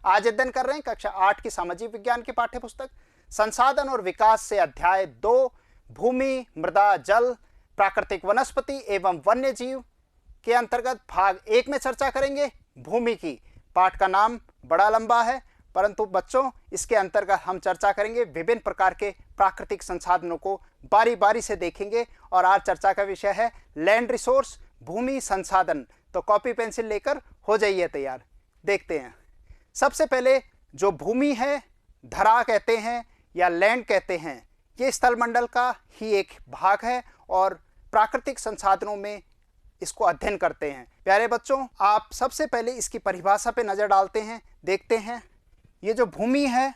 आज अध्ययन कर रहे हैं कक्षा 8 की सामाजिक विज्ञान की पाठ्य पुस्तक संसाधन और विकास से अध्याय 2 भूमि, मृदा, जल, प्राकृतिक वनस्पति एवं वन्य जीव के अंतर्गत भाग 1 में चर्चा करेंगे भूमि की। पाठ का नाम बड़ा लंबा है, परंतु बच्चों इसके अंतर्गत हम चर्चा करेंगे विभिन्न प्रकार के प्राकृतिक संसाधनों को बारी बारी से देखेंगे। और आज चर्चा का विषय है लैंड रिसोर्स, भूमि संसाधन। तो कॉपी पेंसिल लेकर हो जाइए तैयार। देखते हैं। सबसे पहले जो भूमि है, धरा कहते हैं या लैंड कहते हैं, ये स्थलमंडल का ही एक भाग है और प्राकृतिक संसाधनों में इसको अध्ययन करते हैं। प्यारे बच्चों, आप सबसे पहले इसकी परिभाषा पे नजर डालते हैं। देखते हैं, ये जो भूमि है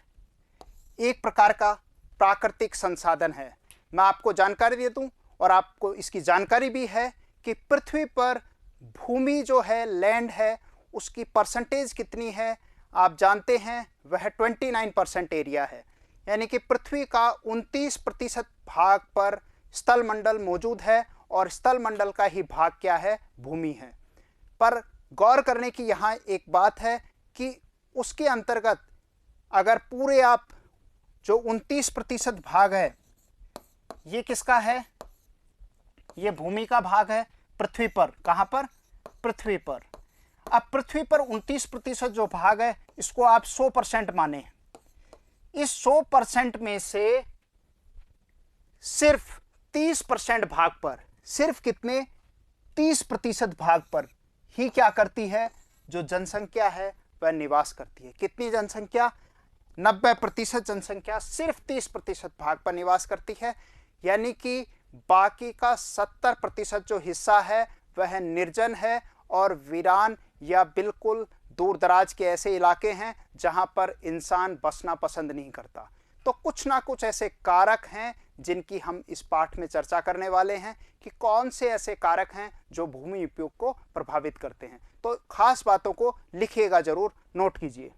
एक प्रकार का प्राकृतिक संसाधन है। मैं आपको जानकारी दे दूं और आपको इसकी जानकारी भी है कि पृथ्वी पर भूमि जो है, लैंड है, उसकी परसेंटेज कितनी है आप जानते हैं, वह 29% एरिया है। यानी कि पृथ्वी का 29% भाग पर स्थलमंडल मौजूद है और स्थलमंडल का ही भाग क्या है, भूमि है। पर गौर करने की यहाँ एक बात है कि उसके अंतर्गत अगर पूरे आप जो 29% भाग है, ये किसका है, ये भूमि का भाग है पृथ्वी पर। कहाँ पर? पृथ्वी पर। अब पृथ्वी पर 29% जो भाग है इसको आप 100% माने। इस 100% में से सिर्फ 30% भाग पर, सिर्फ कितने, 30% भाग पर ही क्या करती है, जो जनसंख्या है वह निवास करती है। कितनी जनसंख्या? 90% जनसंख्या सिर्फ 30% भाग पर निवास करती है। यानी कि बाकी का 70% जो हिस्सा है वह निर्जन है और वीरान या बिल्कुल दूर दराज के ऐसे इलाके हैं जहां पर इंसान बसना पसंद नहीं करता। तो कुछ ना कुछ ऐसे कारक हैं जिनकी हम इस पाठ में चर्चा करने वाले हैं कि कौन से ऐसे कारक हैं जो भूमि उपयोग को प्रभावित करते हैं। तो खास बातों को लिखिएगा, जरूर नोट कीजिए।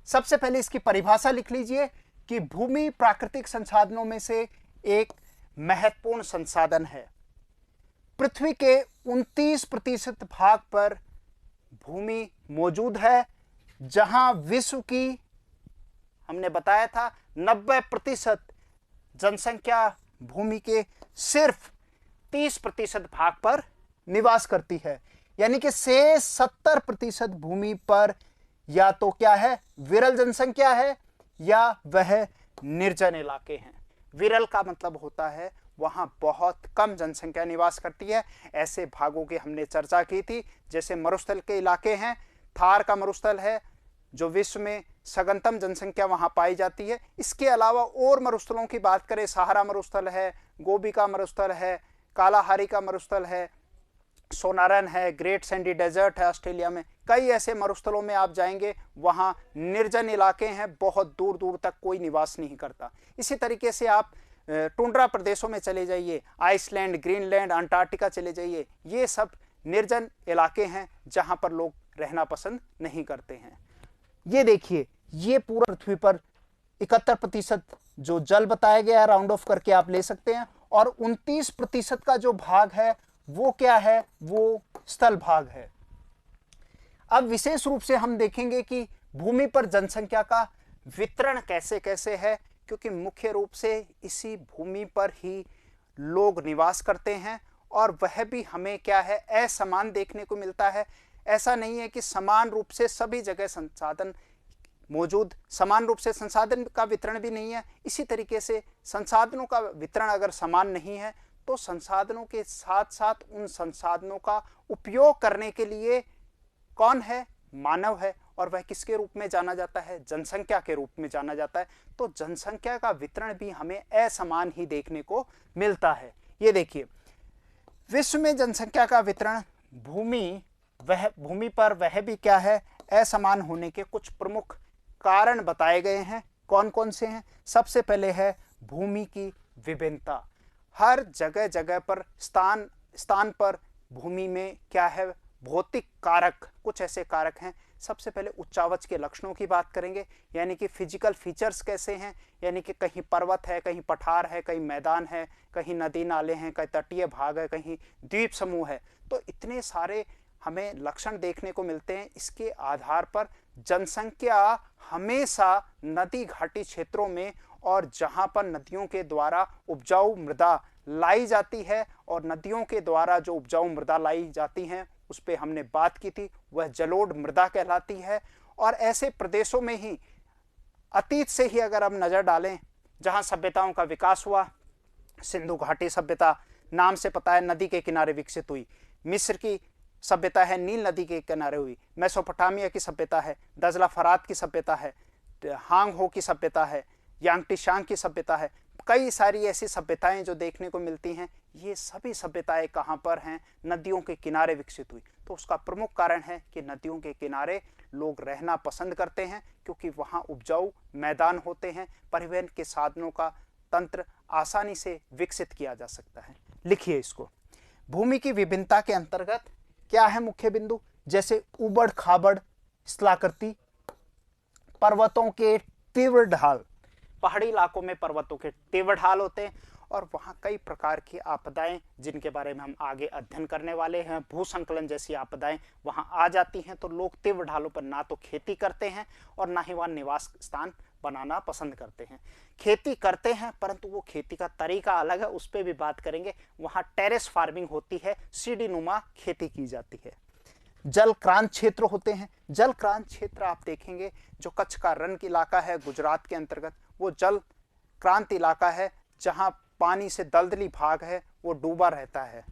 सबसे पहले इसकी परिभाषा लिख लीजिए कि भूमि प्राकृतिक संसाधनों में से एक महत्वपूर्ण संसाधन है। पृथ्वी के 29% भाग पर भूमि मौजूद है, जहां विश्व की, हमने बताया था, 90% जनसंख्या भूमि के सिर्फ 30% भाग पर निवास करती है। यानी कि से 70% भूमि पर या तो क्या है, विरल जनसंख्या है या वह निर्जन इलाके हैं। विरल का मतलब होता है वहां बहुत कम जनसंख्या निवास करती है। ऐसे भागों की हमने चर्चा की थी, जैसे मरुस्थल के इलाके हैं। थार का मरुस्थल है जो विश्व में सघनतम जनसंख्या वहां पाई जाती है। इसके अलावा और मरुस्थलों की बात करें, सहारा मरुस्थल है, गोबी का मरुस्थल है, कालाहारी का मरुस्थल है, सोनारन है, ग्रेट सैंडी डेजर्ट है ऑस्ट्रेलिया में। कई ऐसे मरुस्थलों में आप जाएंगे, वहां निर्जन इलाके हैं, बहुत दूर दूर तक कोई निवास नहीं करता। इसी तरीके से आप टुंड्रा प्रदेशों में चले जाइए, आइसलैंड, ग्रीनलैंड, अंटार्कटिका चले जाइए, ये सब निर्जन इलाके हैं जहां पर लोग रहना पसंद नहीं करते हैं। ये देखिए, ये पूरा पृथ्वी पर 71% जो जल बताया गया है, राउंड ऑफ करके आप ले सकते हैं। और 29% का जो भाग है वो क्या है, वो स्थल भाग है। अब विशेष रूप से हम देखेंगे कि भूमि पर जनसंख्या का वितरण कैसे कैसे है, क्योंकि मुख्य रूप से इसी भूमि पर ही लोग निवास करते हैं और वह भी हमें क्या है, असमान देखने को मिलता है। ऐसा नहीं है कि समान रूप से सभी जगह संसाधन मौजूद, समान रूप से संसाधन का वितरण भी नहीं है। इसी तरीके से संसाधनों का वितरण अगर समान नहीं है तो संसाधनों के साथ साथ उन संसाधनों का उपयोग करने के लिए कौन है, मानव है। और वह किसके रूप में जाना जाता है, जनसंख्या के रूप में जाना जाता है। तो जनसंख्या का वितरण भी हमें असमान ही देखने को मिलता है। ये देखिए, विश्व में जनसंख्या का वितरण भूमि पर वह भी क्या है, असमान होने के कुछ प्रमुख कारण बताए गए हैं। कौन कौन से हैं? सबसे पहले है भूमि की विभिन्नता। हर जगह जगह पर स्थान पर भूमि में क्या है, भौतिक कारक, कुछ ऐसे कारक हैं। सबसे पहले उच्चावच के लक्षणों की बात करेंगे, यानी कि फिजिकल फीचर्स कैसे हैं। यानी कि कहीं पर्वत है, कहीं पठार है, कहीं मैदान है, कहीं नदी नाले हैं, कहीं तटीय भाग है, कहीं द्वीप समूह है। तो इतने सारे हमें लक्षण देखने को मिलते हैं। इसके आधार पर जनसंख्या हमेशा नदी घाटी क्षेत्रों में और जहां पर नदियों के द्वारा उपजाऊ मृदा लाई जाती है और नदियों के द्वारा जो उपजाऊ मृदा लाई जाती हैं उस पर हमने बात की थी, वह जलोढ़ मृदा कहलाती है। और ऐसे प्रदेशों में ही अतीत से ही अगर हम नजर डालें जहां सभ्यताओं का विकास हुआ, सिंधु घाटी सभ्यता नाम से पता है नदी के किनारे विकसित हुई, मिस्र की सभ्यता है नील नदी के किनारे हुई, मेसोपोटामिया की सभ्यता है, दजला फरात की सभ्यता है, हांग हो की सभ्यता है, यांगटिशांग की सभ्यता है, कई सारी ऐसी सभ्यताएं जो देखने को मिलती हैं। ये सभी सभ्यताएं कहां पर हैं? नदियों के किनारे विकसित हुई। तो उसका प्रमुख कारण है कि नदियों के किनारे लोग रहना पसंद करते हैं क्योंकि वहां उपजाऊ मैदान होते हैं, परिवहन के साधनों का तंत्र आसानी से विकसित किया जा सकता है। लिखिए इसको। भूमि की विभिन्नता के अंतर्गत क्या है मुख्य बिंदु? जैसे उबड़ खाबड़ स्थलाकृति, पर्वतों के तीव्र ढाल, पहाड़ी इलाकों में पर्वतों के तीव्र ढाल होते हैं और वहां कई प्रकार की आपदाएं जिनके बारे में हम आगे अध्ययन करने वाले हैं, भूसंकलन जैसी आपदाएं वहां आ जाती हैं। तो लोग तीव्र ढालों पर ना तो खेती करते हैं और ना ही वहां निवास स्थान बनाना पसंद करते हैं। खेती करते हैं परंतु वो खेती का तरीका अलग है, उस पर भी बात करेंगे। वहां टेरेस फार्मिंग होती है, सीढ़ी नुमा खेती की जाती है। जलक्रांत क्षेत्र होते हैं। जलक्रांत क्षेत्र आप देखेंगे जो कच्छ का रण इलाका है गुजरात के अंतर्गत, वो जल क्रांत इलाका है जहां पानी से दलदली भाग है वो डूबा रहता है,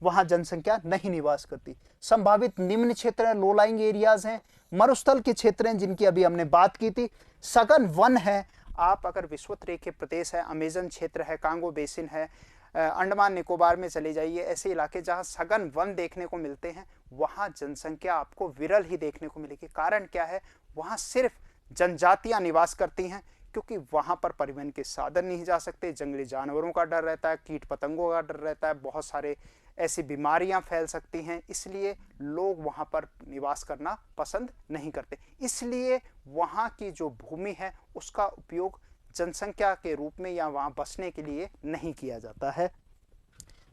वहां जनसंख्या नहीं निवास करती। संभावित निम्न क्षेत्र है, लो लाइंग एरियाज हैं, मरुस्थल के क्षेत्र हैं जिनकी अभी हमने बात की थी, सघन वन है। आप अगर विषुवत रेखीय प्रदेश है, अमेजन क्षेत्र है, कांगो बेसिन है, अंडमान निकोबार में चले जाइए, ऐसे इलाके जहां सघन वन देखने को मिलते हैं वहां जनसंख्या आपको विरल ही देखने को मिलेगी। कारण क्या है? वहां सिर्फ जनजातियां निवास करती हैं क्योंकि वहां पर परिवहन के साधन नहीं जा सकते, जंगली जानवरों का डर रहता है, कीट पतंगों का डर रहता है, बहुत सारे ऐसी बीमारियां फैल सकती हैं, इसलिए लोग वहां पर निवास करना पसंद नहीं करते। इसलिए वहां की जो भूमि है उसका उपयोग जनसंख्या के रूप में या वहां बसने के लिए नहीं किया जाता है।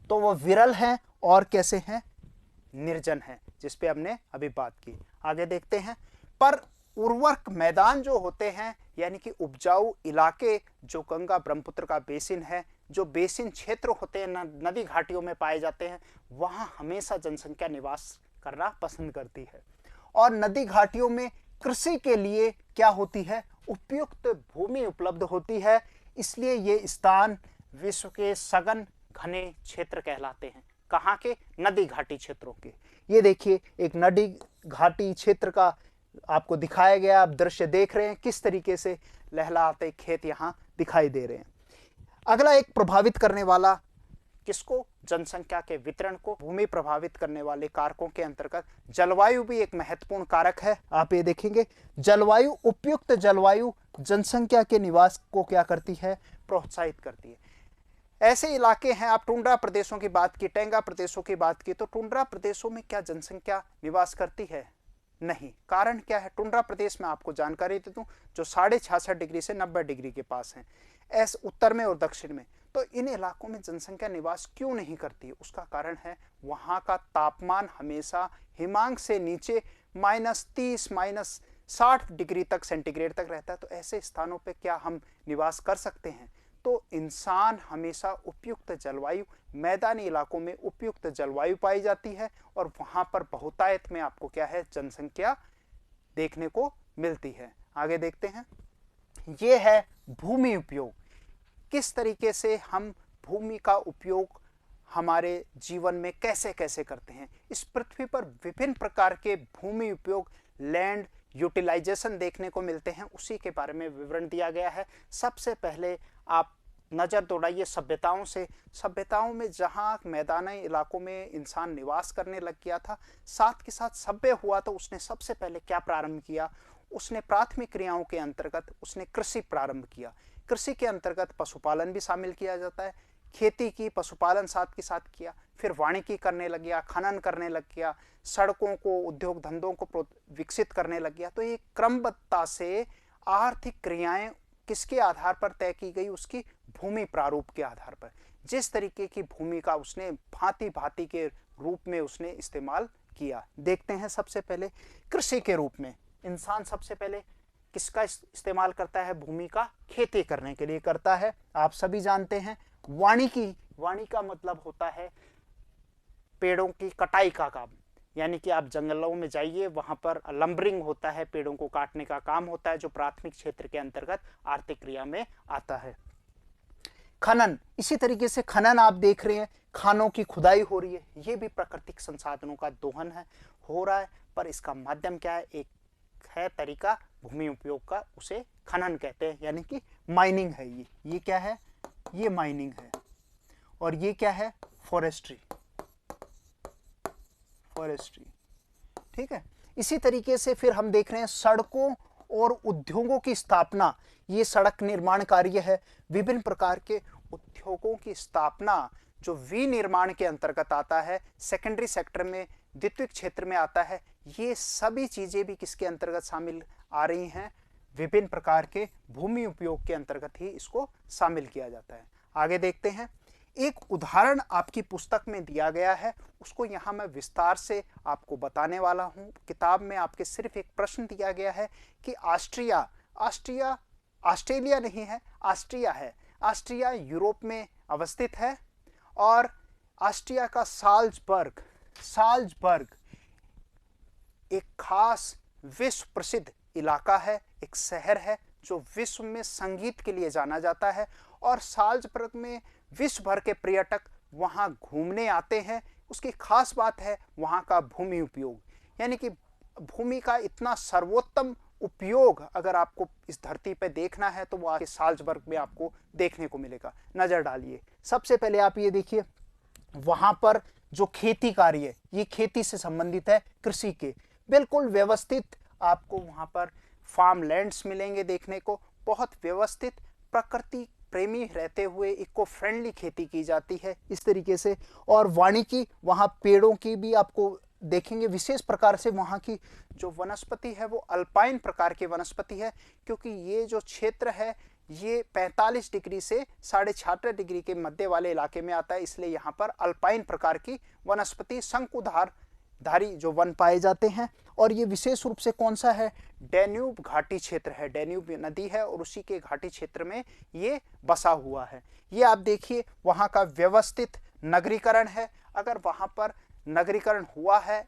तो वो विरल हैं और कैसे हैं? निर्जन है, जिस पे हमने अभी बात की। आगे देखते हैं। पर उर्वरक मैदान जो होते हैं यानी कि उपजाऊ इलाके जो गंगा ब्रह्मपुत्र का बेसिन है, जो बेसिन क्षेत्र होते हैं नदी घाटियों में पाए जाते हैं, वहां हमेशा जनसंख्या निवास करना पसंद करती है। और नदी घाटियों में कृषि के लिए क्या होती है? उपयुक्त भूमि उपलब्ध होती है, इसलिए ये स्थान विश्व के सघन घने क्षेत्र कहलाते हैं। कहाँ के? नदी घाटी क्षेत्रों के। ये देखिए एक नदी घाटी क्षेत्र का आपको दिखाया गया, आप दृश्य देख रहे हैं किस तरीके से लहलहाते खेत यहाँ दिखाई दे रहे हैं। अगला एक प्रभावित करने वाला किसको? जनसंख्या के वितरण को। भूमि प्रभावित करने वाले कारकों के अंतर्गत जलवायु भी एक महत्वपूर्ण कारक है। आप ये देखेंगे जलवायु, उपयुक्त जलवायु जनसंख्या के निवास को क्या करती है? प्रोत्साहित करती है। ऐसे इलाके हैं, आप टुंड्रा प्रदेशों की बात की, टैंगा प्रदेशों की बात की, तो टुंड्रा प्रदेशों में क्या जनसंख्या निवास करती है? नहीं। कारण क्या है? टुंड्रा प्रदेश में आपको जानकारी दे दूं जो 66.5 डिग्री से 90 डिग्री के पास है, ऐसे उत्तर में और दक्षिण में। तो इन इलाकों में जनसंख्या निवास क्यों नहीं करती? उसका कारण है वहां का तापमान हमेशा हिमांक से नीचे -30 -60 डिग्री तक सेंटीग्रेड तक रहता है। तो ऐसे स्थानों पे क्या हम निवास कर सकते हैं? तो इंसान हमेशा उपयुक्त जलवायु, मैदानी इलाकों में उपयुक्त जलवायु पाई जाती है और वहां पर बहुतायत में आपको क्या है? जनसंख्या देखने को मिलती है। आगे देखते हैं। ये है भूमि उपयोग। किस तरीके से हम भूमि का उपयोग हमारे जीवन में कैसे कैसे करते हैं। इस पृथ्वी पर विभिन्न प्रकार के भूमि उपयोग, लैंड यूटिलाइजेशन देखने को मिलते हैं, उसी के बारे में विवरण दिया गया है। सबसे पहले आप नज़र दौड़ाइए सभ्यताओं से। सभ्यताओं में जहाँ मैदानी इलाकों में इंसान निवास करने लग गया था, साथ के साथ सभ्य हुआ, तो उसने सबसे पहले क्या प्रारंभ किया? उसने प्राथमिक क्रियाओं के अंतर्गत उसने कृषि प्रारंभ किया। कृषि के अंतर्गत पशुपालन भी शामिल किया जाता है। खेती की, पशुपालन साथ के साथ किया, फिर वानिकी करने लग गया, खनन करने लग गया, सड़कों को, उद्योग धंधों को विकसित करने लग गया। तो ये क्रमबद्धता से आर्थिक क्रियाएं किसके आधार पर तय की गई? उसकी भूमि प्रारूप के आधार पर। जिस तरीके की भूमि का उसने भांति भांति के रूप में उसने इस्तेमाल किया। देखते हैं सबसे पहले कृषि के रूप में। इंसान सबसे पहले किसका इस्तेमाल करता है? भूमि का खेती करने के लिए करता है। आप सभी जानते हैं वानिकी, वाणी का मतलब होता है पेड़ों की कटाई का काम, यानी कि आप जंगलों में जाइए, वहां पर लंबरिंग होता है, पेड़ों को काटने का काम होता है, जो प्राथमिक क्षेत्र के अंतर्गत आर्थिक क्रिया में आता है। खनन, इसी तरीके से खनन आप देख रहे हैं, खानों की खुदाई हो रही है, ये भी प्राकृतिक संसाधनों का दोहन है, हो रहा है, पर इसका माध्यम क्या है? एक है तरीका भूमि उपयोग का, उसे खनन कहते हैं, यानी कि माइनिंग है। ये क्या है? ये माइनिंग है। और ये क्या है? फॉरेस्ट्री, फॉरेस्ट्री, ठीक है। इसी तरीके से फिर हम देख रहे हैं सड़कों और उद्योगों की स्थापना, ये सड़क निर्माण कार्य है। विभिन्न प्रकार के उद्योगों की स्थापना जो विनिर्माण के अंतर्गत आता है, सेकेंडरी सेक्टर में, द्वितीयक क्षेत्र में आता है, ये सभी चीजें भी किसके अंतर्गत शामिल आ रही हैं? विभिन्न प्रकार के भूमि उपयोग के अंतर्गत ही इसको शामिल किया जाता है। आगे देखते हैं, एक उदाहरण आपकी पुस्तक में दिया गया है, उसको यहाँ मैं विस्तार से आपको बताने वाला हूँ। किताब में आपके सिर्फ एक प्रश्न दिया गया है कि ऑस्ट्रिया, ऑस्ट्रिया ऑस्ट्रेलिया नहीं है, ऑस्ट्रिया है, ऑस्ट्रिया यूरोप में अवस्थित है, और ऑस्ट्रिया का साल्जबर्ग, साल्जबर्ग एक खास विश्व प्रसिद्ध इलाका है, एक शहर है जो विश्व में संगीत के लिए जाना जाता है, और साल्जबर्ग में विश्व भर के पर्यटक वहां घूमने आते हैं। उसकी खास बात है वहां का भूमि उपयोग, यानी कि भूमि का इतना सर्वोत्तम उपयोग अगर आपको इस धरती पर देखना है तो वो आगे साल्जबर्ग में आपको देखने को मिलेगा। नजर डालिए, सबसे पहले आप ये देखिए, वहां पर जो खेती कार्य, ये खेती से संबंधित है, कृषि के बिल्कुल व्यवस्थित आपको वहां पर फार्म लैंड्स मिलेंगे देखने को, बहुत व्यवस्थित, प्रकृति प्रेमी रहते हुए इको फ्रेंडली खेती की जाती है इस तरीके से। और वानिकी, वहां पेड़ों की भी आपको देखेंगे विशेष प्रकार से, वहां की जो वनस्पति है वो अल्पाइन प्रकार की वनस्पति है, क्योंकि ये जो क्षेत्र है ये 45 डिग्री से 66.5 डिग्री के मध्य वाले इलाके में आता है, इसलिए यहाँ पर अल्पाइन प्रकार की वनस्पति शंकुधारी जो वन पाए जाते हैं। और ये विशेष रूप से कौन सा है? डैन्यूब घाटी क्षेत्र है, डैन्यूब नदी है और उसी के घाटी क्षेत्र में ये बसा हुआ है। ये आप देखिए वहाँ का व्यवस्थित नगरीकरण है। अगर वहाँ पर नगरीकरण हुआ है,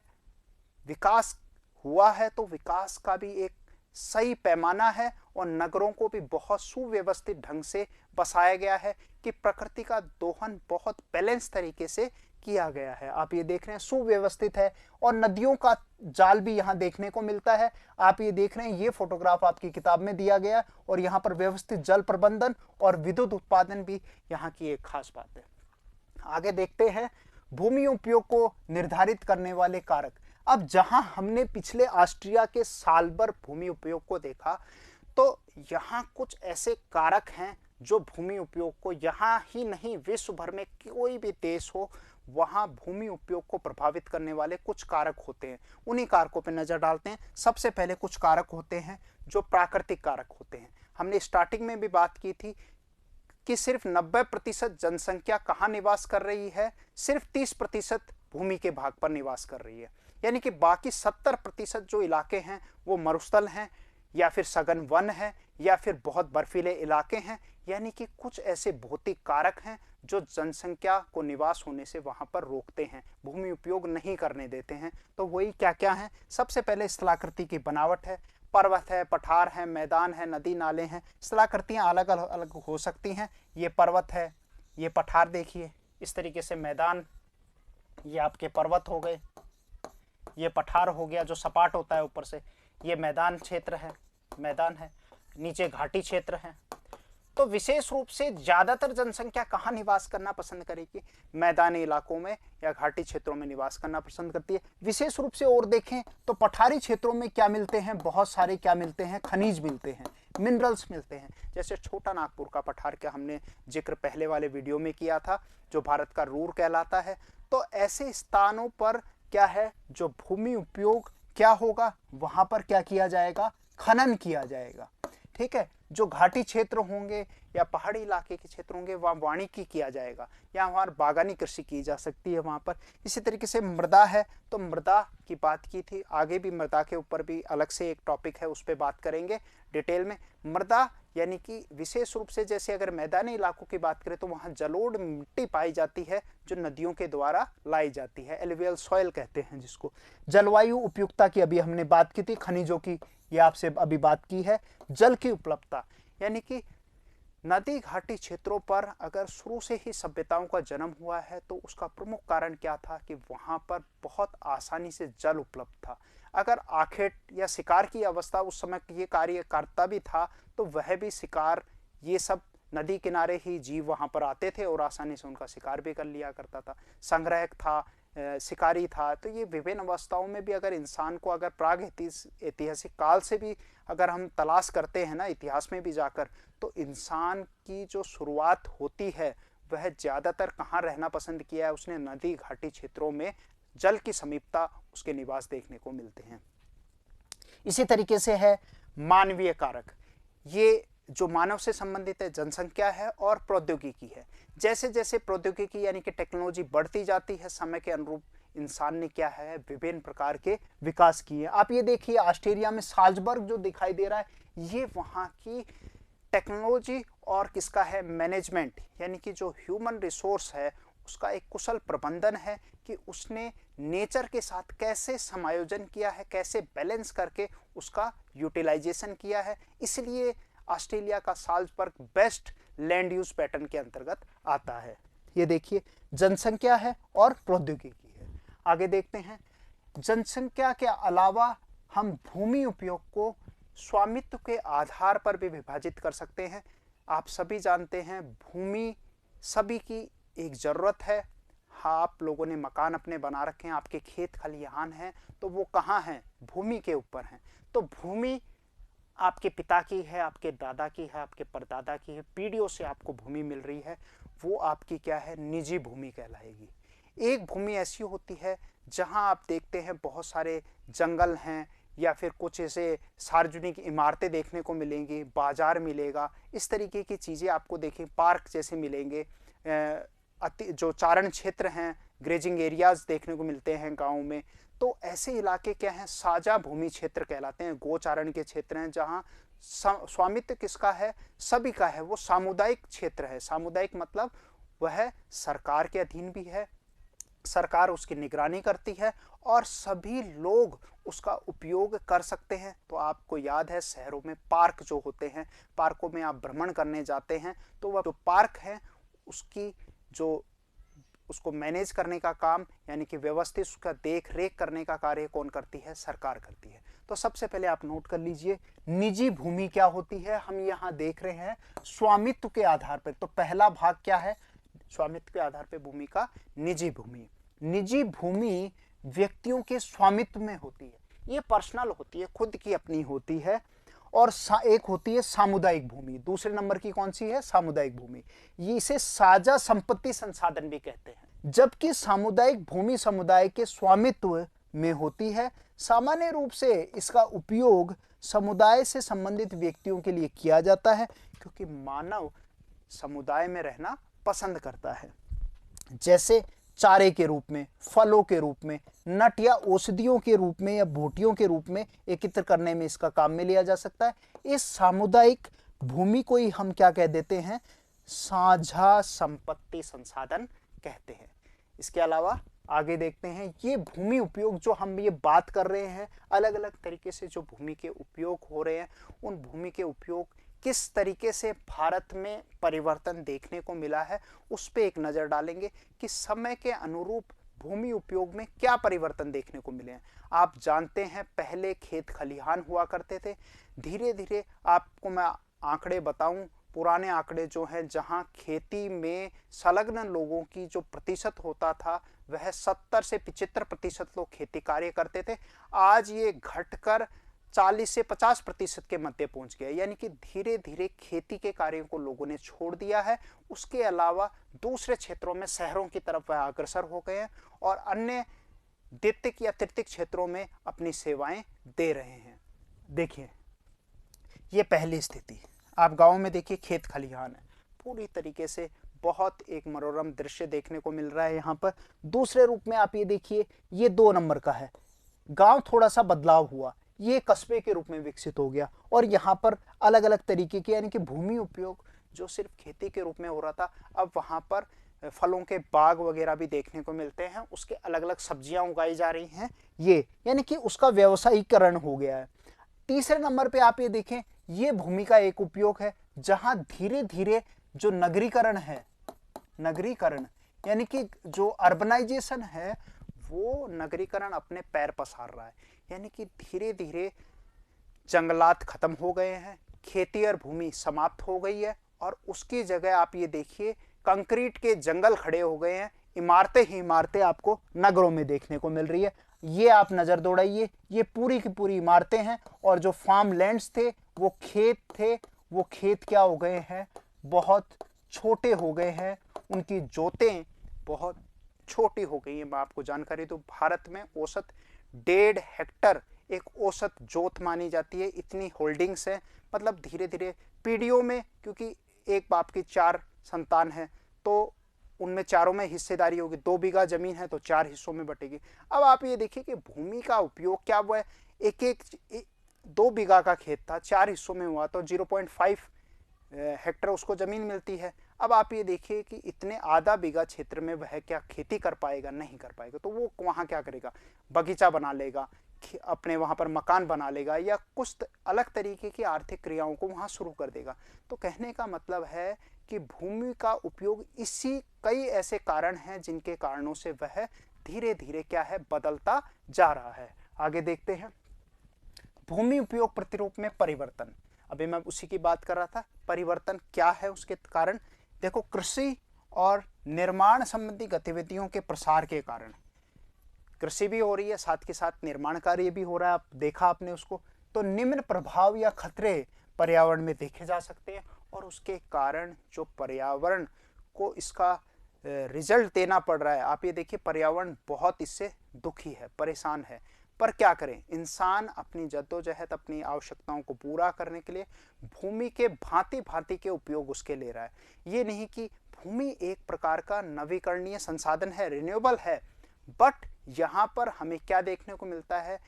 विकास हुआ है, तो विकास का भी एक सही पैमाना है और नगरों को भी बहुत सुव्यवस्थित ढंग से बसाया गया है कि प्रकृति का दोहन बहुत बैलेंस तरीके से किया गया है। आप ये देख रहे हैं सुव्यवस्थित है, और नदियों का जाल भी यहाँ देखने को मिलता है। आप ये देख रहे हैं, ये फोटोग्राफ आपकी किताब में दिया गया, और यहाँ पर व्यवस्थित जल प्रबंधन और विद्युत उत्पादन भी यहाँ की एक खास बात है। आगे देखते हैं, भूमि उपयोग को निर्धारित करने वाले कारक। अब जहां हमने पिछले ऑस्ट्रिया के साल्जबर्ग भूमि उपयोग को देखा, तो यहाँ कुछ ऐसे कारक हैं जो भूमि उपयोग को, यहाँ ही नहीं विश्व भर में कोई भी देश हो, वहां भूमि उपयोग को प्रभावित करने वाले कुछ कारक होते हैं। उन्हीं कारकों पर नजर डालते हैं। सबसे पहले कुछ कारक होते हैं जो प्राकृतिक कारक होते हैं। हमने स्टार्टिंग में भी बात की थी कि सिर्फ 90% जनसंख्या कहाँ निवास कर रही है? सिर्फ 30% भूमि के भाग पर निवास कर रही है, यानी कि बाकी 70% जो इलाके हैं वो मरुस्थल हैं, या फिर सघन वन है, या फिर बहुत बर्फीले इलाके हैं। यानी कि कुछ ऐसे भौतिक कारक हैं जो जनसंख्या को निवास होने से वहां पर रोकते हैं, भूमि उपयोग नहीं करने देते हैं। तो वही क्या क्या है? सबसे पहले स्थलाकृति की बनावट है, पर्वत है, पठार है, मैदान है, नदी नाले हैं। स्थलाकृतियाँ अलग अलग हो सकती हैं। ये पर्वत है, ये पठार देखिए, इस तरीके से मैदान, ये आपके पर्वत हो गए, ये पठार हो गया जो सपाट होता है ऊपर से, ये मैदान क्षेत्र है, मैदान है, नीचे घाटी क्षेत्र है। तो विशेष रूप से ज्यादातर जनसंख्या कहाँ निवास करना पसंद करेगी? मैदानी इलाकों में या घाटी क्षेत्रों में निवास करना पसंद करती है विशेष रूप से। और देखें तो पठारी क्षेत्रों में क्या मिलते हैं? बहुत सारे क्या मिलते हैं? खनिज मिलते हैं, मिनरल्स मिलते हैं। जैसे छोटा नागपुर का पठार का हमने जिक्र पहले वाले वीडियो में किया था, जो भारत का रूर कहलाता है। तो ऐसे स्थानों पर क्या है, जो भूमि उपयोग क्या होगा, वहां पर क्या किया जाएगा? खनन किया जाएगा। ठीक है, जो घाटी क्षेत्र होंगे या पहाड़ी इलाके के क्षेत्र होंगे वहाँ वानिकी किया जाएगा या वहाँ बागानी कृषि की जा सकती है वहाँ पर। इसी तरीके से मृदा है, तो मृदा की बात की थी, आगे भी मृदा के ऊपर भी अलग से एक टॉपिक है, उस पर बात करेंगे डिटेल में। मृदा यानी कि विशेष रूप से जैसे अगर मैदानी इलाकों की बात करें तो वहाँ जलोढ़ मिट्टी पाई जाती है जो नदियों के द्वारा लाई जाती है, एलुवियल सॉइल कहते हैं जिसको। जलवायु उपयुक्तता की अभी हमने बात की थी, खनिजों की ये आपसे अभी बात की है। जल की उपलब्धता यानी कि नदी घाटी क्षेत्रों पर अगर शुरू से ही सभ्यताओं का जन्म हुआ है तो उसका प्रमुख कारण क्या था कि वहाँ पर बहुत आसानी से जल उपलब्ध था। अगर आखेट या शिकार की अवस्था उस समय ये कार्य करता भी था तो वह भी शिकार, ये सब नदी किनारे ही जीव वहाँ पर आते थे और आसानी से उनका शिकार भी कर लिया करता था। संग्रहक था, शिकारी था, तो ये विभिन्न अवस्थाओं में भी अगर इंसान को अगर प्राग ऐतिहासिक काल से भी अगर हम तलाश करते हैं ना इतिहास में भी जाकर, तो इंसान की जो शुरुआत होती है वह ज़्यादातर कहाँ रहना पसंद किया है, उसने नदी घाटी क्षेत्रों में जल की समीपता उसके निवास देखने को मिलते हैं। इसी तरीके से है मानवीय कारक, ये जो मानव से संबंधित है, जनसंख्या है और प्रौद्योगिकी है। जैसे जैसे प्रौद्योगिकी यानी कि टेक्नोलॉजी बढ़ती जाती है समय के अनुरूप इंसान ने क्या है विभिन्न प्रकार के विकास किए। आप ये देखिए ऑस्ट्रेलिया में साल्जबर्ग जो दिखाई दे रहा है ये वहाँ की टेक्नोलॉजी और किसका है मैनेजमेंट, यानी कि जो ह्यूमन रिसोर्स है उसका एक कुशल प्रबंधन है कि उसने नेचर के साथ कैसे समायोजन किया है, कैसे बैलेंस करके उसका यूटिलाइजेशन किया है। इसलिए ऑस्ट्रेलिया का Salzburg best land use pattern के अंतर्गत आता है। ये देखिए जनसंख्या है और प्रौद्योगिकी है। आगे देखते हैं, जनसंख्या के अलावा हम भूमि उपयोग को स्वामित्व के आधार पर भी विभाजित कर सकते हैं। आप सभी जानते हैं भूमि सभी की एक ज़रूरत है। हाँ, आप लोगों ने मकान अपने बना रखे हैं, आपके खेत खलिहान हैं, तो वो कहाँ हैं, भूमि के ऊपर हैं। तो भूमि आपके पिता की है, आपके दादा की है, आपके परदादा की है, पीढ़ियों से आपको भूमि मिल रही है, वो आपकी क्या है निजी भूमि कहलाएगी। एक भूमि ऐसी होती है जहां आप देखते हैं बहुत सारे जंगल हैं या फिर कुछ ऐसे सार्वजनिक इमारतें देखने को मिलेंगी, बाजार मिलेगा, इस तरीके की चीज़ें आपको देखें, पार्क जैसे मिलेंगे, जो चारण क्षेत्र हैं, ग्रेजिंग एरियाज देखने को मिलते हैं गाँव में। तो ऐसे इलाके क्या हैं साझा भूमि क्षेत्र कहलाते हैं, गोचारण के क्षेत्र हैं जहां स्वामित्व किसका है, सभी का है, वो सामुदायिक क्षेत्र है। सामुदायिक मतलब वह सरकार के अधीन भी है, सरकार उसकी निगरानी करती है और सभी लोग उसका उपयोग कर सकते हैं। तो आपको याद है शहरों में पार्क जो होते हैं, पार्कों में आप भ्रमण करने जाते हैं तो वह जो पार्क है उसकी जो उसको मैनेज करने का काम यानी कि व्यवस्थित उसका देख रेख करने का कार्य कौन करती है, सरकार करती है। तो सबसे पहले आप नोट कर लीजिए निजी भूमि क्या होती है। हम यहाँ देख रहे हैं स्वामित्व के आधार पर, तो पहला भाग क्या है स्वामित्व के आधार पर भूमि का, निजी भूमि। निजी भूमि व्यक्तियों के स्वामित्व में होती है, ये पर्सनल होती है, खुद की अपनी होती है। और एक होती है सामुदायिक भूमि, दूसरे नंबर की कौन सी है, सामुदायिक भूमि। ये इसे साझा संपत्ति संसाधन भी कहते हैं। जबकि सामुदायिक भूमि समुदाय के स्वामित्व में होती है, सामान्य रूप से इसका उपयोग समुदाय से संबंधित व्यक्तियों के लिए किया जाता है क्योंकि मानव समुदाय में रहना पसंद करता है। जैसे चारे के रूप में, फलों के रूप में, नट या औषधियों के रूप में या बूटियों के रूप में एकत्र करने में इसका काम में लिया जा सकता है। इस सामुदायिक भूमि को ही हम क्या कह देते हैं, साझा संपत्ति संसाधन कहते हैं। इसके अलावा आगे देखते हैं ये भूमि उपयोग जो हम ये बात कर रहे हैं, अलग अलग तरीके से जो भूमि के उपयोग हो रहे हैं, उन भूमि के उपयोग किस तरीके से भारत में परिवर्तन देखने को मिला है उस पे एक नज़र डालेंगे कि समय के अनुरूप भूमि उपयोग में क्या परिवर्तन देखने को मिले हैं। आप जानते हैं पहले खेत खलिहान हुआ करते थे, धीरे धीरे आपको मैं आंकड़े बताऊं, पुराने आंकड़े जो हैं जहां खेती में संलग्न लोगों की जो प्रतिशत होता था वह 70 से 75% लोग खेती कार्य करते थे। आज ये घटकर 40 से 50% के मध्य पहुंच गया, यानी कि धीरे धीरे खेती के कार्यों को लोगों ने छोड़ दिया है। उसके अलावा दूसरे क्षेत्रों में शहरों की तरफ वह अग्रसर हो गए हैं और अन्य द्वितीयक या तृतीयक क्षेत्रों में अपनी सेवाएं दे रहे हैं। देखिए ये पहली स्थिति। आप गाँव में देखिए खेत खलिहान है, पूरी तरीके से बहुत एक मनोरम दृश्य देखने को मिल रहा है यहाँ पर। दूसरे रूप में आप ये देखिए, ये 2 नंबर का है, गांव थोड़ा सा बदलाव हुआ, ये कस्बे के रूप में विकसित हो गया और यहाँ पर अलग अलग तरीके के यानी कि भूमि उपयोग जो सिर्फ खेती के रूप में हो रहा था, अब वहाँ पर फलों के बाग वगैरह भी देखने को मिलते हैं, उसके अलग अलग सब्जियां उगाई जा रही हैं, ये यानी कि उसका व्यवसायीकरण हो गया है। तीसरे नंबर पे आप ये देखें, ये भूमि का एक उपयोग है जहां धीरे धीरे जो नगरीकरण है, नगरीकरण यानी कि जो अर्बनाइजेशन है, वो नगरीकरण अपने पैर पसार रहा है, यानी कि धीरे धीरे जंगलात खत्म हो गए हैं, खेती और भूमि समाप्त हो गई है और उसकी जगह आप ये देखिए कंक्रीट के जंगल खड़े हो गए हैं, इमारतें ही इमारतें आपको नगरों में देखने को मिल रही है। ये आप नजर दौड़ाइए, ये पूरी की पूरी इमारतें हैं और जो फार्म लैंड्स थे, वो खेत थे, वो खेत क्या हो गए हैं, बहुत छोटे हो गए हैं, उनकी जोतें बहुत छोटी हो गई है। मैं आपको जानकारी दूं, भारत में औसत 1.5 हेक्टर एक औसत जोत मानी जाती है, इतनी होल्डिंग्स है। मतलब धीरे धीरे पीढ़ियों में, क्योंकि एक बाप की 4 संतान है तो उनमें चारों में हिस्सेदारी होगी, 2 बीघा जमीन है तो 4 हिस्सों में बटेगी। अब आप ये देखिए कि भूमि का उपयोग क्या हुआ है, एक 2 बीघा का खेत था, 4 हिस्सों में हुआ तो 0.5 हेक्टर उसको जमीन मिलती है। अब आप ये देखिए कि इतने आधा बीघा क्षेत्र में वह क्या खेती कर पाएगा, नहीं कर पाएगा, तो वो वहाँ क्या करेगा, बगीचा बना लेगा, अपने वहाँ पर मकान बना लेगा या कुछ अलग तरीके की आर्थिक क्रियाओं को वहाँ शुरू कर देगा। तो कहने का मतलब है कि भूमि का उपयोग, इसी कई ऐसे कारण हैं जिनके कारणों से वह धीरे धीरे क्या है, बदलता जा रहा है। आगे देखते हैं, भूमि उपयोग प्रतिरूप में परिवर्तन। अभी मैं उसी की बात कर रहा था, परिवर्तन क्या है उसके कारण। देखो, कृषि और निर्माण संबंधी गतिविधियों के प्रसार के कारण कृषि भी हो रही है, साथ के साथ निर्माण कार्य भी हो रहा है, आप देखा आपने उसको, तो निम्न प्रभाव या खतरे पर्यावरण में देखे जा सकते हैं और उसके कारण जो पर्यावरण को इसका रिजल्ट देना पड़ रहा है। आप ये देखिए, पर्यावरण बहुत इससे दुखी है, परेशान है, पर क्या करें, इंसान अपनी जद्दोजहद, अपनी आवश्यकताओं को पूरा करने के लिए भूमि के भांति भांति के उपयोग उसके ले रहा है। ये नहीं कि भूमि एक प्रकार का नवीकरणीय संसाधन है, रिन्यूएबल है, बट यहाँ पर हमें क्या देखने को मिलता है,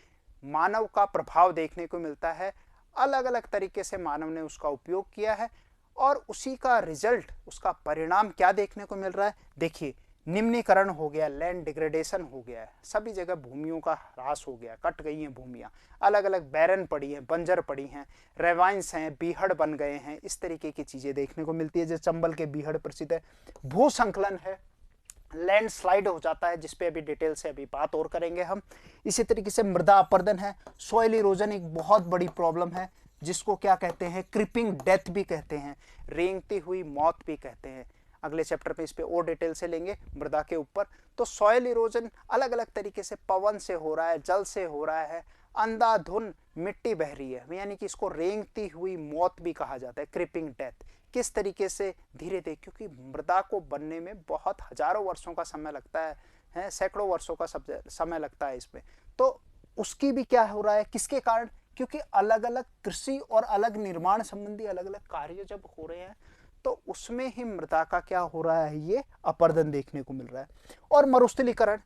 मानव का प्रभाव देखने को मिलता है। अलग अलग तरीके से मानव ने उसका उपयोग किया है और उसी का रिजल्ट, उसका परिणाम क्या देखने को मिल रहा है। देखिए, निम्नीकरण हो गया, लैंड डिग्रेडेशन हो गया है, सभी जगह भूमियों का ह्रास हो गया, कट गई हैं भूमियाँ, अलग अलग बैरन पड़ी हैं, बंजर पड़ी हैं, रेवाइंस हैं, बीहड़ बन गए हैं, इस तरीके की चीज़ें देखने को मिलती है। जो चंबल के बीहड़ प्रसिद्ध है। भू संकलन है, लैंडस्लाइड हो जाता है, जिसपे अभी डिटेल से अभी बात और करेंगे हम। इसी तरीके से मृदा अपरदन है, सॉइल इरोजन एक बहुत बड़ी प्रॉब्लम है, जिसको क्या कहते हैं, क्रिपिंग डेथ भी कहते हैं, रेंगती हुई मौत भी कहते हैं। अगले चैप्टर में इस पे और डिटेल से लेंगे मृदा के ऊपर। तो सॉइल इरोजन अलग अलग तरीके से, पवन से हो रहा है, जल से हो रहा है, अंधाधुन मिट्टी बह रही है, यानी कि इसको रेंगती हुई मौत भी कहा जाता है, क्रिपिंग डेथ। किस तरीके से धीरे धीरे, क्योंकि मृदा को बनने में बहुत हजारों वर्षों का समय लगता है, सैकड़ों वर्षों का समय लगता है इसमें, तो उसकी भी क्या हो रहा है, किसके कारण, क्योंकि अलग अलग कृषि और अलग निर्माण संबंधी अलग अलग कार्य जब हो रहे हैं, तो उसमें ही मृदा का क्या हो रहा है, ये अपरदन देखने को मिल रहा है। और मरुस्थलीकरण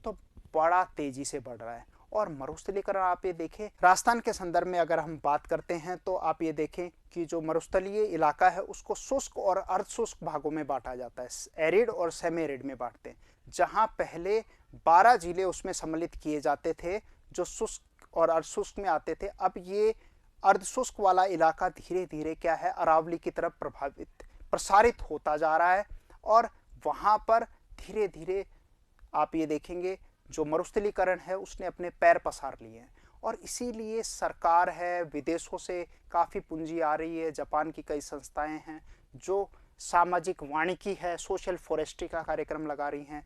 तो बड़ा तेजी से बढ़ रहा है। और मरुस्थलीकरण आप ये देखें, राजस्थान के संदर्भ में अगर हम बात करते हैं तो आप ये देखें कि जो मरुस्थलीय इलाका है उसको शुष्क और अर्धशुष्क भागों में बांटा जाता है, एरिड और सेमी एरिड में बांटते हैं। जहां पहले 12 जिले उसमें सम्मिलित किए जाते थे जो शुष्क और अर्धशुष्क में आते थे, अब ये अर्धशुष्क वाला इलाका धीरे धीरे क्या है, अरावली की तरफ प्रसारित होता जा रहा है और वहां पर धीरे धीरे आप ये देखेंगे जो मरुस्थलीकरण है उसने अपने पैर पसार लिए हैं। और इसीलिए सरकार है, विदेशों से काफ़ी पूंजी आ रही है, जापान की कई संस्थाएं हैं जो सामाजिक वानिकी है, सोशल फॉरेस्ट्री का कार्यक्रम लगा रही हैं।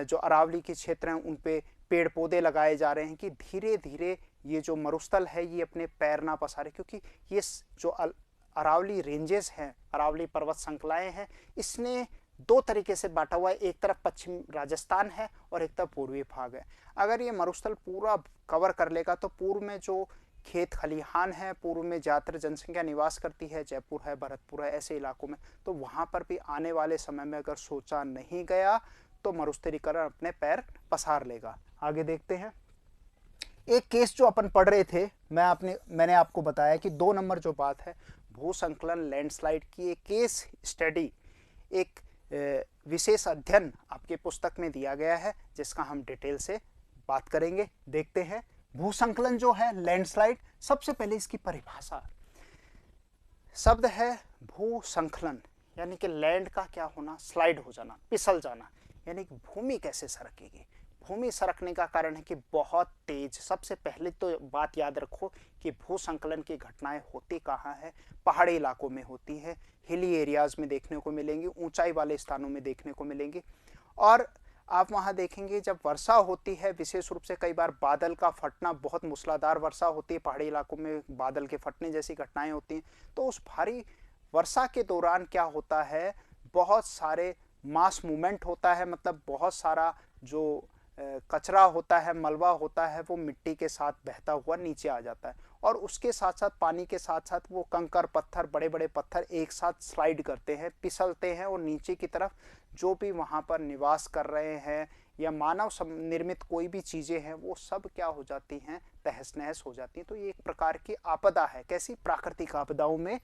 जो अरावली के क्षेत्र हैं उन पे पेड़ पौधे लगाए जा रहे हैं कि धीरे धीरे ये जो मरुस्थल है ये अपने पैर ना पसारे, क्योंकि ये जो अरावली रेंजेस हैं, अरावली पर्वत श्रृंखलाएं हैं, इसने 2 तरीके से बांटा हुआ है, एक तरफ पश्चिम राजस्थान है और एक तरफ पूर्वी भाग है। अगर ये मरुस्थल पूरा कवर कर लेगा तो पूर्व में जो खेत खलिहान है, पूर्व में ज़्यादातर जनसंख्या निवास करती है, जयपुर है, भरतपुर है, ऐसे इलाकों में, तो वहाँ पर भी आने वाले समय में अगर सोचा नहीं गया तो मरुस्थलीकरण अपने पैर पसार लेगा। आगे देखते हैं। एक केस जो अपन पढ़ रहे थे, मैंने आपको बताया कि 2 नंबर जो बात है भू संकलन लैंडस्लाइड की, एक केस स्टडी, एक विशेष अध्ययन आपके पुस्तक में दिया गया है जिसका हम डिटेल से बात करेंगे। देखते हैं भू संकलन जो है लैंडस्लाइड। सबसे पहले इसकी परिभाषा, शब्द है भू संकलन, यानी कि लैंड का क्या होना, स्लाइड हो जाना, फिसल जाना, यानी कि भूमि कैसे सरकेगी। भूमि सरकने का कारण है कि बहुत तेज, सबसे पहले तो बात याद रखो कि भू संकलन की घटनाएं होती कहाँ है, पहाड़ी इलाकों में होती है, हिली एरियाज में देखने को मिलेंगी, ऊंचाई वाले स्थानों में देखने को मिलेंगी। और आप वहाँ देखेंगे जब वर्षा होती है, विशेष रूप से कई बार बादल का फटना, बहुत मूसलाधार वर्षा होती है, पहाड़ी इलाकों में बादल के फटने जैसी घटनाएं होती हैं, तो उस भारी वर्षा के दौरान क्या होता है, बहुत सारे मास मूवमेंट होता है, मतलब बहुत सारा जो कचरा होता है, मलबा होता है, वो मिट्टी के साथ बहता हुआ नीचे आ जाता है, और उसके साथ साथ पानी के साथ साथ वो कंकर पत्थर, बड़े बड़े पत्थर एक साथ स्लाइड करते हैं, फिसलते हैं, और नीचे की तरफ जो भी वहाँ पर निवास कर रहे हैं या मानव निर्मित कोई भी चीज़ें हैं वो सब क्या हो जाती हैं, तहस नहस हो जाती हैं। तो ये एक प्रकार की आपदा है। कैसी? प्राकृतिक आपदाओं में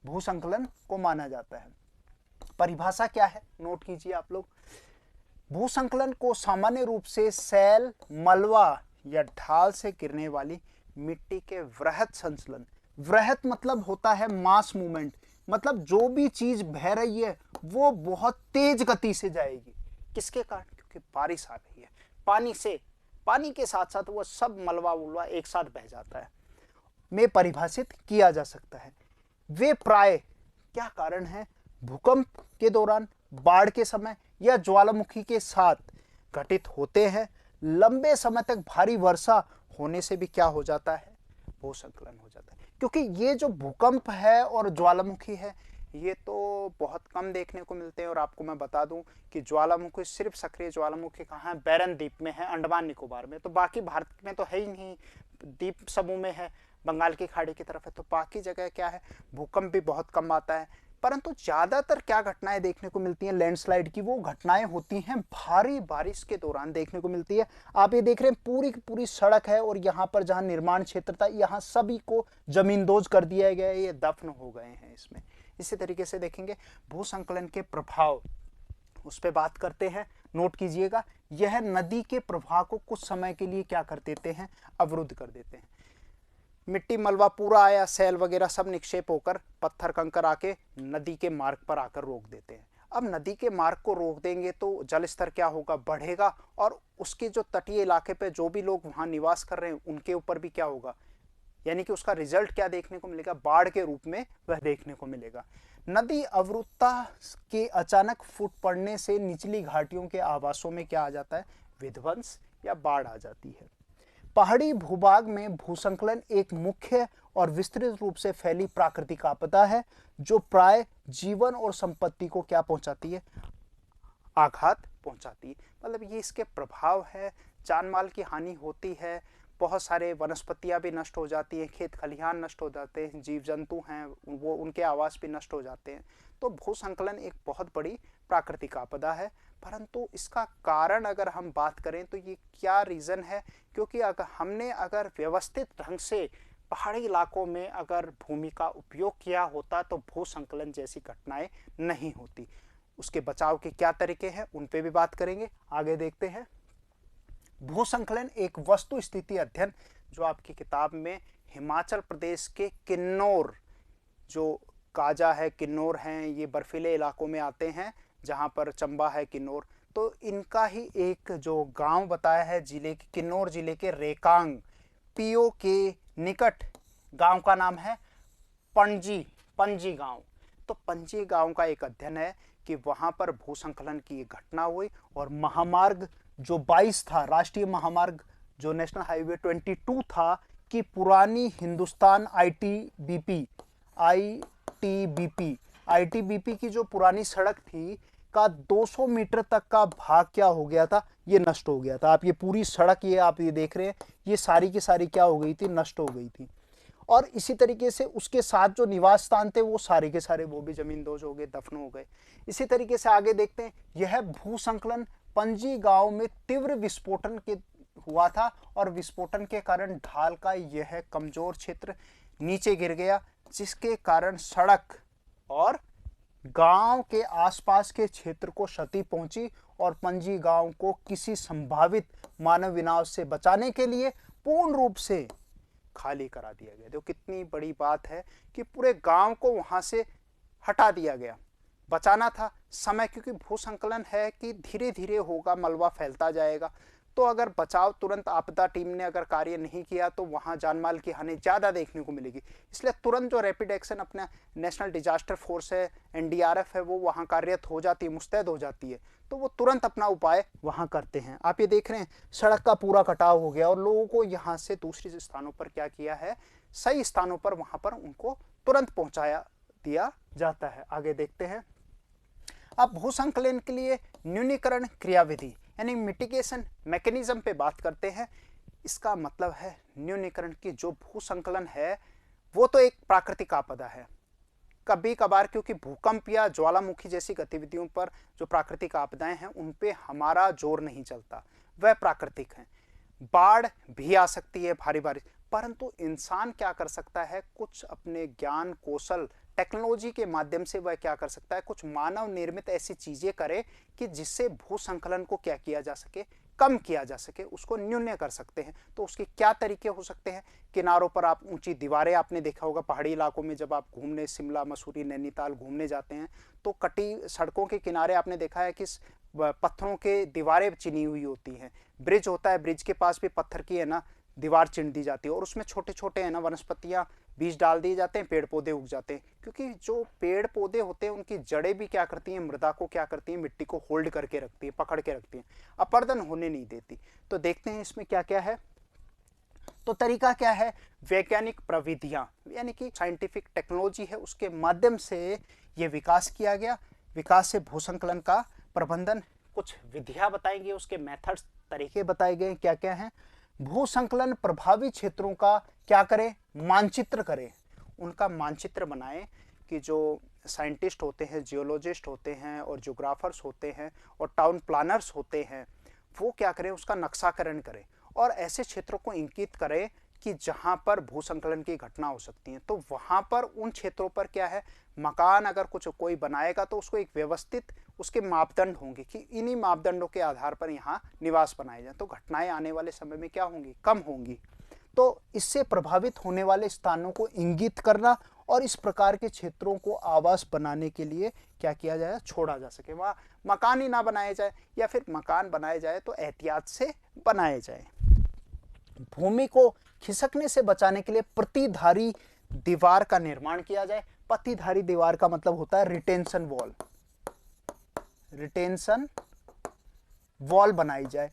भूसंकलन को माना जाता है। परिभाषा क्या है, नोट कीजिए आप लोग। भूसंकलन को सामान्य रूप से सैल, मलबा या ढाल से गिरने वाली मिट्टी के वृहत संचलन, वृहत मतलब होता है मास मूवमेंट, मतलब जो भी चीज बह रही है वो बहुत तेज गति से जाएगी। किसके कारण? क्योंकि बारिश आ गई है, पानी से, पानी के साथ साथ वो सब मलबा उलवा एक साथ बह जाता है, में परिभाषित किया जा सकता है। वे प्राय क्या कारण है, भूकंप के दौरान, बाढ़ के समय या ज्वालामुखी के साथ घटित होते हैं। लंबे समय तक भारी वर्षा होने से भी क्या हो जाता है, भूसंकलन हो जाता है। क्योंकि ये जो भूकंप है और ज्वालामुखी है ये तो बहुत कम देखने को मिलते हैं, और आपको मैं बता दूं कि ज्वालामुखी, सिर्फ सक्रिय ज्वालामुखी कहाँ है, बैरन द्वीप में है, अंडमान निकोबार में, तो बाकी भारत में तो है ही नहीं, द्वीप समूह में है, बंगाल की खाड़ी की तरफ है, तो बाकी जगह क्या है, भूकंप भी बहुत कम आता है। परंतु ज्यादातर क्या घटनाएं देखने को मिलती हैं लैंडस्लाइड की, वो घटनाएं होती हैं भारी बारिश के दौरान देखने को मिलती है। आप ये देख रहे हैं पूरी की पूरी सड़क है, और यहाँ पर जहाँ निर्माण क्षेत्र था यहाँ सभी को जमींदोज कर दिया गया है, ये दफन हो गए हैं इसमें। इसी तरीके से देखेंगे भूसंकलन के प्रभाव, उस पर बात करते हैं, नोट कीजिएगा। यह नदी के प्रवाह को कुछ समय के लिए क्या कर देते हैं, अवरुद्ध कर देते हैं। मिट्टी मलबा पूरा आया, सैल वगैरह सब निक्षेप होकर पत्थर कंकर आके नदी के मार्ग पर आकर रोक देते हैं। अब नदी के मार्ग को रोक देंगे तो जल स्तर क्या होगा, बढ़ेगा, और उसके जो तटीय इलाके पे जो भी लोग वहाँ निवास कर रहे हैं उनके ऊपर भी क्या होगा, यानी कि उसका रिजल्ट क्या देखने को मिलेगा, बाढ़ के रूप में वह देखने को मिलेगा। नदी अवरुद्धता के अचानक फूट पड़ने से निचली घाटियों के आवासों में क्या आ जाता है, विध्वंस या बाढ़ आ जाती है। पहाड़ी भूभाग में भूसंकलन एक मुख्य और विस्तृत रूप से फैली प्राकृतिक आपदा है जो प्राय जीवन और संपत्ति को क्या पहुंचाती है, आघात पहुंचाती है। मतलब ये इसके प्रभाव है, जान माल की हानि होती है, बहुत सारे वनस्पतियां भी नष्ट हो जाती हैं, खेत खलिहान नष्ट हो जाते हैं, जीव जंतु हैं वो, उनके आवास भी नष्ट हो जाते हैं। तो भूसंकलन एक बहुत बड़ी प्राकृतिक आपदा है। परंतु इसका कारण अगर हम बात करें तो ये क्या रीज़न है, क्योंकि अगर व्यवस्थित ढंग से पहाड़ी इलाकों में अगर भूमि का उपयोग किया होता तो भूसंकलन जैसी घटनाएं नहीं होती। उसके बचाव के क्या तरीके हैं उन पे भी बात करेंगे। आगे देखते हैं। भूसंकलन एक वस्तु स्थिति अध्ययन, जो आपकी किताब में हिमाचल प्रदेश के किन्नौर, जो काजा है, किन्नौर हैं, ये बर्फीले इलाकों में आते हैं, जहाँ पर चंबा है, किन्नौर, तो इनका ही एक जो गांव बताया है जिले के, किन्नौर जिले के रेकांग पीओ के निकट गांव का नाम है पंजी गांव। तो पंजी गांव का एक अध्ययन है कि वहाँ पर भूसंकलन की घटना हुई, और महामार्ग जो 22 था, राष्ट्रीय महामार्ग जो नेशनल हाईवे 22 था, कि पुरानी हिंदुस्तान आईटीबीपी की जो पुरानी सड़क थी का 200 मीटर तक का भाग क्या हो गया था, ये नष्ट हो गया था। आप ये पूरी सड़क, ये आप ये देख रहे हैं, ये सारी की सारी क्या हो गई थी, नष्ट हो गई थी। और इसी तरीके से उसके साथ जो निवास स्थान थे वो सारे के सारे वो भी जमींदोज हो गए, दफन हो गए। इसी तरीके से आगे देखते हैं, यह भूसंकलन पणजी गांव में तीव्र विस्फोटन के हुआ था और विस्फोटन के कारण ढाल का यह कमजोर क्षेत्र नीचे गिर गया, जिसके कारण सड़क और गांव के आसपास के क्षेत्र को क्षति पहुंची और पणजी गांव को किसी संभावित मानव विनाश से बचाने के लिए पूर्ण रूप से खाली करा दिया गया। देखो कितनी बड़ी बात है कि पूरे गांव को वहां से हटा दिया गया, बचाना था समय, क्योंकि भूसंकलन है कि धीरे धीरे होगा, मलबा फैलता जाएगा। तो अगर बचाव तुरंत आपदा टीम ने अगर कार्य नहीं किया तो वहां जानमाल की हानि ज्यादा देखने को मिलेगी। इसलिए तुरंत जो रैपिड एक्शन अपना नेशनल डिजास्टर फोर्स है, एनडीआरएफ है, वो वहां कार्यरत हो जाती है, मुस्तैद हो जाती है, तो वो तुरंत अपना उपाय वहां करते हैं। आप ये देख रहे हैं सड़क का पूरा कटाव हो गया और लोगों को यहाँ से दूसरे स्थानों पर क्या किया है, सही स्थानों पर वहां पर उनको तुरंत पहुंचाया दिया जाता है। आगे देखते हैं, अब भूसंकलन के लिए न्यूनीकरण क्रियाविधि यानी मिटिगेशन मैकेनिज्म पे बात करते हैं। इसका मतलब है न्यूनीकरण की जो भूसंकलन है वो तो एक प्राकृतिक आपदा है, कभी कभार क्योंकि भूकंप या ज्वालामुखी जैसी गतिविधियों पर जो प्राकृतिक आपदाएं हैं उन पे हमारा जोर नहीं चलता, वह प्राकृतिक हैं। बाढ़ भी आ सकती है, भारी बारिश, परंतु इंसान क्या कर सकता है, कुछ अपने ज्ञान कौशल टेक्नोलॉजी के माध्यम से वह क्या कर सकता है, कुछ मानव निर्मित ऐसी चीजें करे कि जिससे भूसंकलन को क्या किया जा सके, कम किया जा सके, उसको न्यून्य कर सकते हैं। तो उसके क्या तरीके हो सकते हैं, किनारों पर आप ऊंची दीवारें, आपने देखा होगा पहाड़ी इलाकों में जब आप घूमने शिमला मसूरी नैनीताल घूमने जाते हैं तो कटी सड़कों के किनारे आपने देखा है कि पत्थरों के दीवारें चिनी हुई होती हैं। ब्रिज होता है, ब्रिज के पास भी पत्थर की है ना दीवार चिन दी जाती है और उसमें छोटे छोटे है ना वनस्पतियां बीज डाल दिए जाते हैं, पेड़ पौधे उग जाते हैं, क्योंकि जो पेड़ पौधे होते हैं उनकी जड़ें भी क्या करती हैं, मृदा को क्या करती हैं, मिट्टी को होल्ड करके रखती है, पकड़ के रखती हैं, अपर्दन होने नहीं देती। तो देखते हैं इसमें क्या क्या है। तो तरीका क्या है, वैज्ञानिक प्रविधियां यानी कि साइंटिफिक टेक्नोलॉजी है, उसके माध्यम से ये विकास किया गया। विकास से भूसंकलन का प्रबंधन, कुछ विधियां बताएंगे, उसके मेथड्स तरीके बताए गए क्या क्या हैं। भूसंकलन प्रभावित क्षेत्रों का क्या करें, मानचित्र करें, उनका मानचित्र बनाएं कि जो साइंटिस्ट होते हैं, जियोलॉजिस्ट होते हैं और जियोग्राफर्स होते हैं और टाउन प्लानर्स होते हैं, वो क्या करें, उसका नक्शाकरण करें और ऐसे क्षेत्रों को इंकित करें कि जहां पर भूसंकलन की घटना हो सकती है। तो वहां पर उन क्षेत्रों पर क्या है, मकान अगर कुछ कोई बनाएगा तो उसको एक व्यवस्थित उसके मापदंड होंगे कि इन्हीं मापदंडों के आधार पर यहाँ निवास बनाए जाए, तो घटनाएं आने वाले समय में क्या होंगी, कम होंगी। तो इससे प्रभावित होने वाले स्थानों को इंगित करना और इस प्रकार के क्षेत्रों को आवास बनाने के लिए क्या किया जाए, छोड़ा जा सके, वहाँ मकान ही ना बनाए जाए या फिर मकान बनाए जाए तो एहतियात से बनाए जाए। भूमि को खिसकने से बचाने के लिए प्रतिधारी दीवार का निर्माण किया जाए। प्रतिधारी दीवार का मतलब होता है रिटेंशन वॉल, रिटेंशन वॉल बनाई जाए,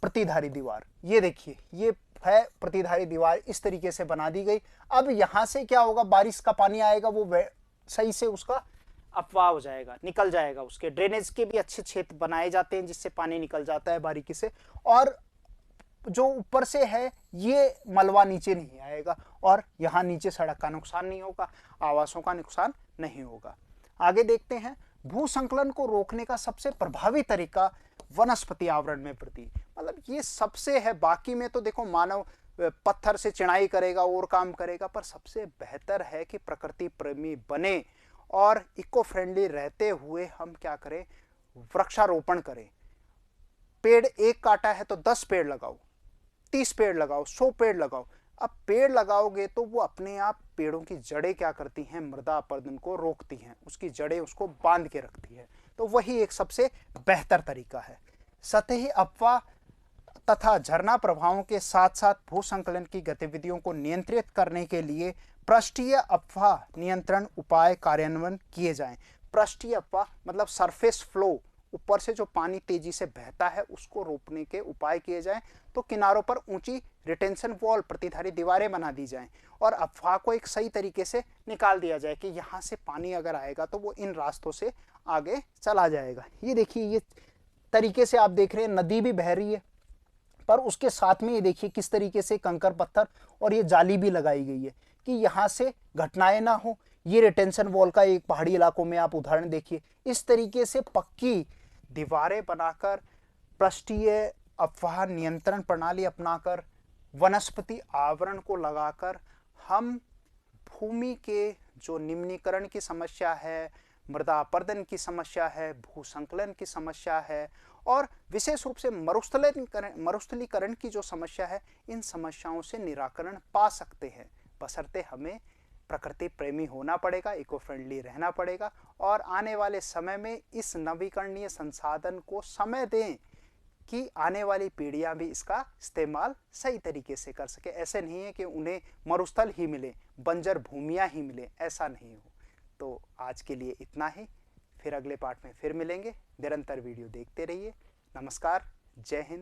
प्रतिधारी दीवार। ये देखिए ये है प्रतिधारी दीवार, इस तरीके से बना दी गई। अब यहां से क्या होगा, बारिश का पानी आएगा वो सही से उसका अपवाह हो जाएगा, निकल जाएगा, उसके ड्रेनेज के भी अच्छे क्षेत्र बनाए जाते हैं जिससे पानी निकल जाता है बारीकी से, और जो ऊपर से है ये मलबा नीचे नहीं आएगा और यहाँ नीचे सड़क का नुकसान नहीं होगा, आवासों का नुकसान नहीं होगा। आगे देखते हैं, भूसंकलन को रोकने का सबसे प्रभावी तरीका वनस्पति आवरण में वृद्धि, मतलब ये सबसे है। बाकी में तो देखो मानव पत्थर से चिनाई करेगा और काम करेगा, पर सबसे बेहतर है कि प्रकृति प्रेमी बने और इको फ्रेंडली रहते हुए हम क्या करें, वृक्षारोपण करें। पेड़ एक काटा है तो 10 पेड़ लगाओ, 30 पेड़ लगाओ, 100 पेड़ लगाओ। अब पेड़ लगाओगे तो वो अपने आप, पेड़ों की जड़ें क्या करती हैं, मृदा अपरदन को रोकती हैं, उसकी जड़ें उसको बांध के रखती है। तो वही एक सबसे बेहतर तरीका है। सतही अफवाह तथा झरना प्रभावों के साथ साथ भूसंकलन की गतिविधियों को नियंत्रित करने के लिए पृष्ठीय अफवाह नियंत्रण उपाय कार्यान्वयन किए जाएं। पृष्ठीय अफवाह मतलब सरफेस फ्लो, ऊपर से जो पानी तेजी से बहता है उसको रोकने के उपाय किए जाएं। तो किनारों पर ऊंची रिटेंशन वॉल, प्रतिधारी दीवारें बना दी जाएं और अफवाह को एक सही तरीके से निकाल दिया जाए कि यहाँ से पानी अगर आएगा तो वो इन रास्तों से आगे चला जाएगा। ये देखिए ये तरीके से आप देख रहे हैं, नदी भी बह रही है पर उसके साथ में ये देखिए किस तरीके से कंकर पत्थर और ये जाली भी लगाई गई है कि यहाँ से घटनाएं ना हो। ये रिटेंशन वॉल का एक पहाड़ी इलाकों में आप उदाहरण देखिए। इस तरीके से पक्की दीवारें बनाकर, पृष्ठीय अपवाह नियंत्रण प्रणाली अपनाकर, वनस्पति आवरण को लगाकर हम भूमि के जो निम्नीकरण की समस्या है, मृदा अपरदन की समस्या है, भूसंकलन की समस्या है और विशेष रूप से मरुस्थलीकरण की जो समस्या है, इन समस्याओं से निराकरण पा सकते हैं। बशर्ते हमें प्रकृति प्रेमी होना पड़ेगा, इको फ्रेंडली रहना पड़ेगा और आने वाले समय में इस नवीकरणीय संसाधन को समय दें कि आने वाली पीढ़ियां भी इसका इस्तेमाल सही तरीके से कर सके। ऐसे नहीं है कि उन्हें मरुस्थल ही मिले, बंजर भूमियां ही मिले, ऐसा नहीं हो। तो आज के लिए इतना ही, फिर अगले पार्ट में फिर मिलेंगे। निरंतर वीडियो देखते रहिए। नमस्कार, जय हिंद।